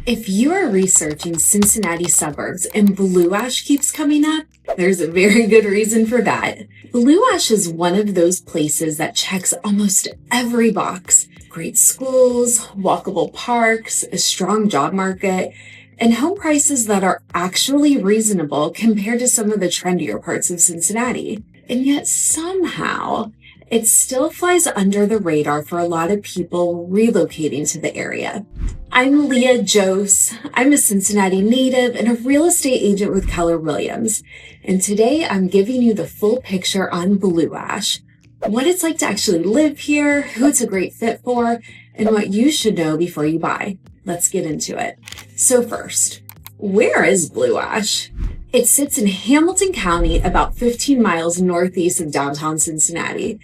If you are researching Cincinnati suburbs and Blue Ash keeps coming up, there's a very good reason for that. Blue Ash is one of those places that checks almost every box. Great schools, walkable parks, a strong job market, and home prices that are actually reasonable compared to some of the trendier parts of Cincinnati. And yet somehow, it still flies under the radar for a lot of people relocating to the area. I'm Leah Joos. I'm a Cincinnati native and a real estate agent with Keller Williams. And today I'm giving you the full picture on Blue Ash, what it's like to actually live here, who it's a great fit for, and what you should know before you buy. Let's get into it. So first, where is Blue Ash? It sits in Hamilton County, about 15 miles northeast of downtown Cincinnati.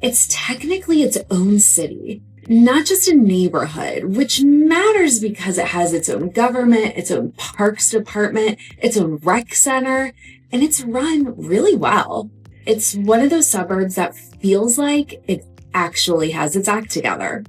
It's technically its own city, not just a neighborhood, which matters because it has its own government, its own parks department, its own rec center, and it's run really well. It's one of those suburbs that feels like it actually has its act together.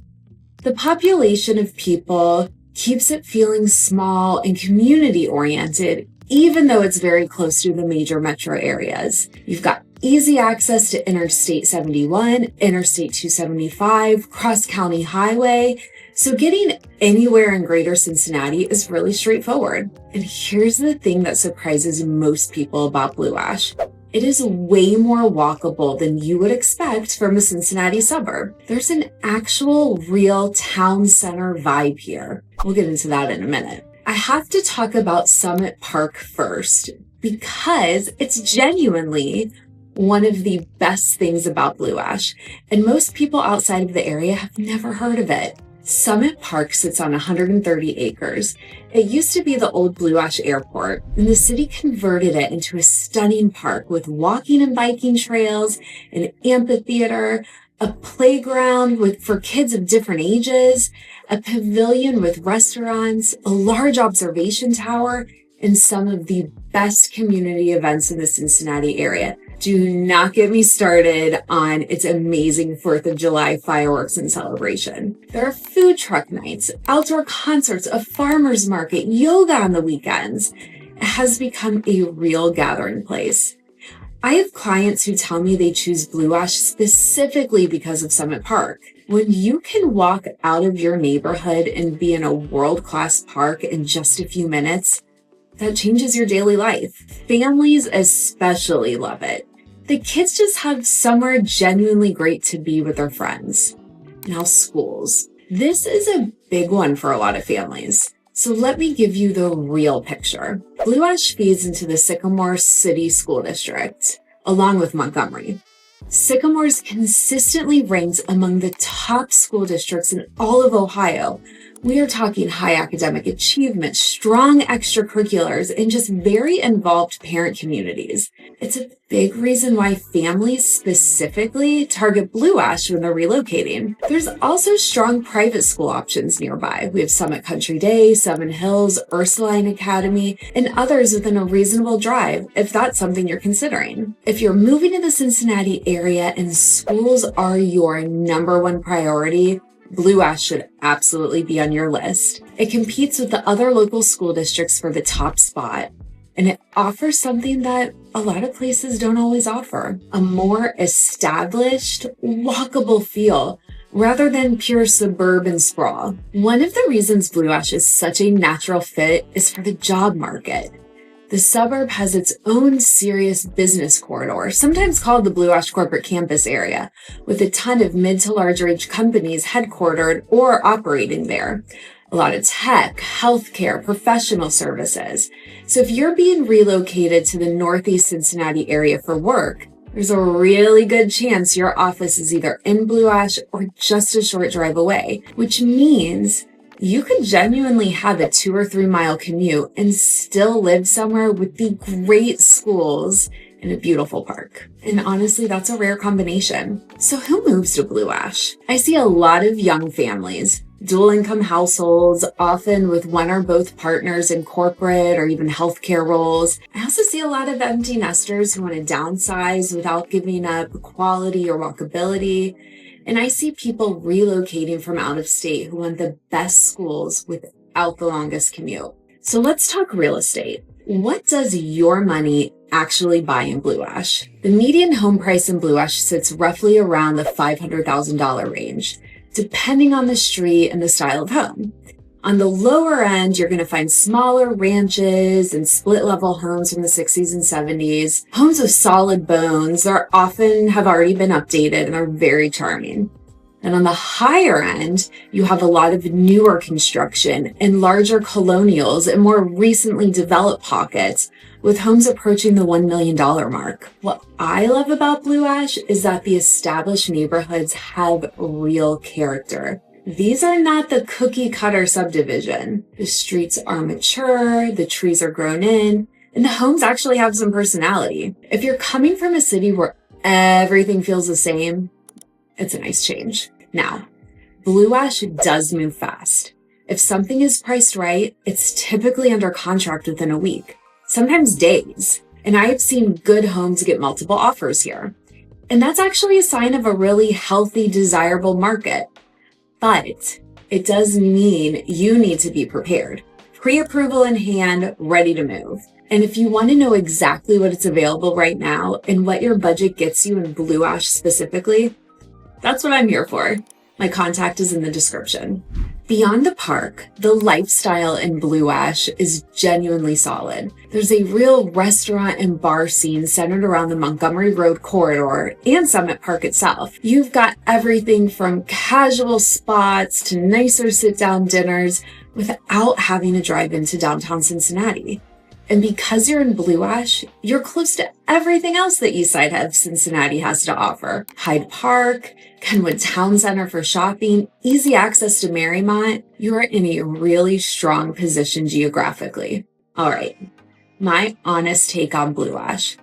The population of people keeps it feeling small and community-oriented, even though it's very close to the major metro areas. You've got easy access to Interstate 71, Interstate 275, cross-county highway. So getting anywhere in greater Cincinnati is really straightforward. And here's the thing that surprises most people about Blue Ash. It is way more walkable than you would expect from a Cincinnati suburb. There's an actual real town center vibe here. We'll get into that in a minute. I have to talk about Summit Park first because it's genuinely one of the best things about Blue Ash, and most people outside of the area have never heard of it. Summit Park sits on 130 acres. It used to be the old Blue Ash Airport, and the city converted it into a stunning park with walking and biking trails, an amphitheater, a playground for kids of different ages, a pavilion with restaurants, a large observation tower, and some of the best community events in the Cincinnati area. Do not get me started on its amazing 4th of July fireworks and celebration. There are food truck nights, outdoor concerts, a farmer's market, yoga on the weekends. It has become a real gathering place. I have clients who tell me they choose Blue Ash specifically because of Summit Park. When you can walk out of your neighborhood and be in a world-class park in just a few minutes, that changes your daily life. Families especially love it. The kids just have somewhere genuinely great to be with their friends. Now, schools. This is a big one for a lot of families. So let me give you the real picture. Blue Ash feeds into the Sycamore City School District, along with Montgomery. Sycamore's consistently ranks among the top school districts in all of Ohio. We are talking high academic achievement, strong extracurriculars, and just very involved parent communities. It's a big reason why families specifically target Blue Ash when they're relocating. There's also strong private school options nearby. We have Summit Country Day, Seven Hills, Ursuline Academy, and others within a reasonable drive if that's something you're considering. If you're moving to the Cincinnati area and schools are your number one priority, Blue Ash should absolutely be on your list. It competes with the other local school districts for the top spot, and it offers something that a lot of places don't always offer, a more established, walkable feel rather than pure suburban sprawl. One of the reasons Blue Ash is such a natural fit is for the job market. The suburb has its own serious business corridor, sometimes called the Blue Ash Corporate Campus area, with a ton of mid to large range companies headquartered or operating there. A lot of tech, healthcare, professional services. So if you're being relocated to the Northeast Cincinnati area for work, there's a really good chance your office is either in Blue Ash or just a short drive away, which means you could genuinely have a 2 or 3 mile commute and still live somewhere with the great schools and a beautiful park. And honestly, that's a rare combination. So who moves to Blue Ash? I see a lot of young families, dual income households, often with one or both partners in corporate or even healthcare roles. I also see a lot of empty nesters who want to downsize without giving up quality or walkability. And I see people relocating from out of state who want the best schools with without the longest commute. So let's talk real estate. What does your money actually buy in Blue Ash? The median home price in Blue Ash sits roughly around the $500,000 range, depending on the street and the style of home. On the lower end, you're going to find smaller ranches and split-level homes from the 60s and 70s. Homes with solid bones are often have already been updated and are very charming. And on the higher end, you have a lot of newer construction and larger colonials and more recently developed pockets with homes approaching the $1 million mark. What I love about Blue Ash is that the established neighborhoods have real character. These are not the cookie cutter subdivision. The streets are mature, the trees are grown in, and the homes actually have some personality. If you're coming from a city where everything feels the same, it's a nice change. Now, Blue Ash does move fast. If something is priced right, it's typically under contract within a week, sometimes days. And I have seen good homes get multiple offers here. And that's actually a sign of a really healthy, desirable market. But it does mean you need to be prepared. Pre-approval in hand, ready to move. And if you want to know exactly what is available right now and what your budget gets you in Blue Ash specifically, that's what I'm here for. My contact is in the description. Beyond the park, the lifestyle in Blue Ash is genuinely solid. There's a real restaurant and bar scene centered around the Montgomery Road corridor and Summit Park itself. You've got everything from casual spots to nicer sit-down dinners without having to drive into downtown Cincinnati. And because you're in Blue Ash, you're close to everything else that Eastside of Cincinnati has to offer. Hyde Park, Kenwood Town Center for shopping, easy access to Marymount. You are in a really strong position geographically. All right, my honest take on Blue Ash.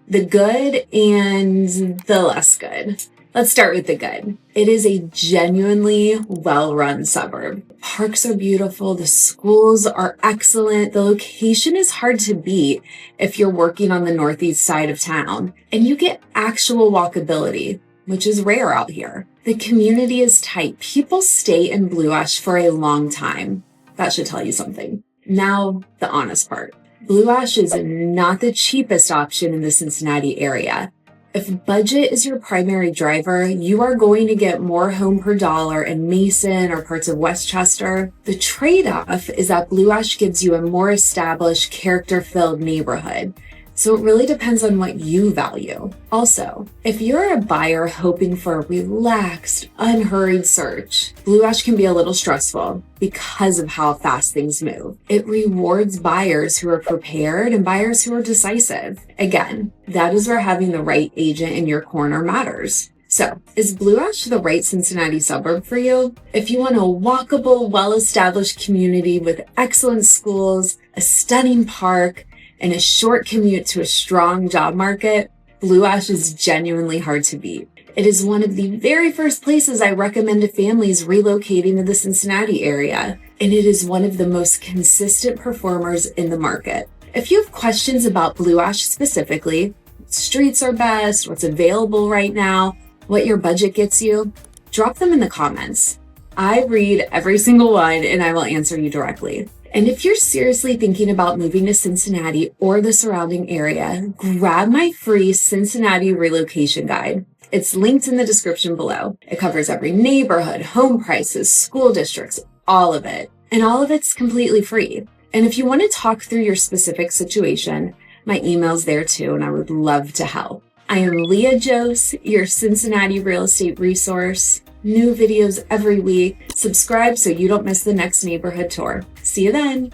The good and the less good. Let's start with the good. It is a genuinely well-run suburb. Parks are beautiful. The schools are excellent. The location is hard to beat if you're working on the northeast side of town. And you get actual walkability, which is rare out here. The community is tight. People stay in Blue Ash for a long time. That should tell you something. Now, the honest part. Blue Ash is not the cheapest option in the Cincinnati area. If budget is your primary driver, you are going to get more home per dollar in Mason or parts of Westchester. The trade-off is that Blue Ash gives you a more established, character-filled neighborhood. So it really depends on what you value. Also, if you're a buyer hoping for a relaxed, unhurried search, Blue Ash can be a little stressful because of how fast things move. It rewards buyers who are prepared and buyers who are decisive. Again, that is where having the right agent in your corner matters. So, is Blue Ash the right Cincinnati suburb for you? If you want a walkable, well-established community with excellent schools, a stunning park, and a short commute to a strong job market, Blue Ash is genuinely hard to beat. It is one of the very first places I recommend to families relocating to the Cincinnati area, and it is one of the most consistent performers in the market. If you have questions about Blue Ash specifically, what streets are best, what's available right now, what your budget gets you, drop them in the comments. I read every single one and I will answer you directly. And if you're seriously thinking about moving to Cincinnati or the surrounding area, grab my free Cincinnati relocation guide. It's linked in the description below. It covers every neighborhood, home prices, school districts, all of it. And all of it's completely free. And if you want to talk through your specific situation, my email's there too, and I would love to help. I am Leah Joos, your Cincinnati real estate resource. New videos every week. Subscribe so you don't miss the next neighborhood tour. See you then.